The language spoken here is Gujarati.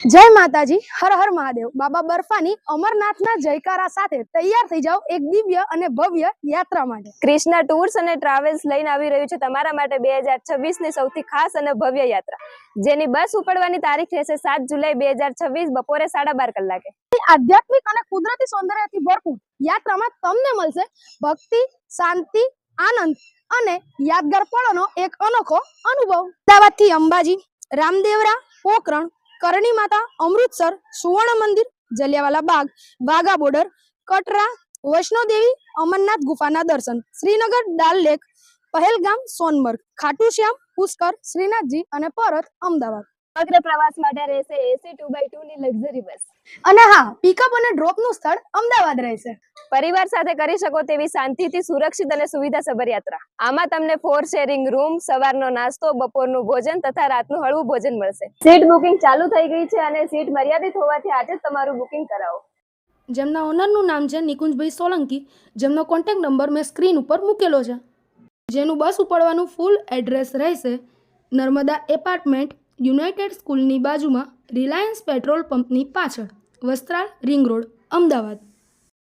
જય માતાજી, હર હર મહાદેવ। બાબા બર્ફાની અમરનાથના જયકારા સાથે તૈયાર થઈ જાઓ એક દિવ્ય અને ભવ્ય યાત્રા માટે। ક્રિષ્ના ટૂર્સ અને ટ્રાવેલ્સ લઈને આવી રહ્યું છે તમારા માટે 2026 ની સૌથી ખાસ અને ભવ્ય યાત્રા, જેની બસ ઉપડવાની તારીખ રહેશે 7 જુલાઈ 2026 બપોરે 12:30 કલાકે। આધ્યાત્મિક અને કુદરતી સૌંદર્યથી ભરપૂર યાત્રામાં તમને મળશે ભક્તિ, શાંતિ, આનંદ અને યાદગાર પળોનો એક અનોખો અનુભવ। અમદાવાદથી અંબાજી, રામદેવરા, પોખરણ, કરણી માતા, અમૃતસર, સુવર્ણ મંદિર, જલિયાવાલા બાગ, વાઘા બોર્ડર, કટરા, વૈષ્ણોદેવી, અમરનાથ ગુફાના દર્શન, શ્રીનગર, દાલ લેક, પહેલગામ, સોનમર્ગ, ખાટુ શ્યામ, પુષ્કર, શ્રીનાથજી અને પરત અમદાવાદ। સમગ્ર પ્રવાસ માટે રહેશે AC 2x2 ની લક્ઝરી બસ, અને હા, પિકઅપ અને ડ્રોપનું સ્થળ અમદાવાદ રહેશે। પરિવાર સાથે કરી શકો તેવી શાંતિથી સુરક્ષિત અને સુવિધાસભર યાત્રા। આમાં તમને 4 શેરિંગ રૂમ, સવારનો નાસ્તો, બપોરનું ભોજન તથા રાતનું હળવું ભોજન મળશે। સીટ બુકિંગ ચાલુ થઈ ગઈ છે અને સીટ મર્યાદિત હોવાથી આજે જ તમારું બુકિંગ કરાવો। જેમના ઓનરનું નામ છે નિકુંજભાઈ સોલંકી, જેમનો કોન્ટેક્ટ નંબર મેં સ્ક્રીન ઉપર મૂકેલો છે। જેનું બસ ઉપડવાનું ફૂલ એડ્રેસ રહેશે નર્મદા એપાર્ટમેન્ટ, યુનાઇટેડ સ્કૂલની બાજુમાં, રિલાયન્સ પેટ્રોલ પંપની પાછળ, વસ્ત્રાલ રિંગ રોડ, અમદાવાદ।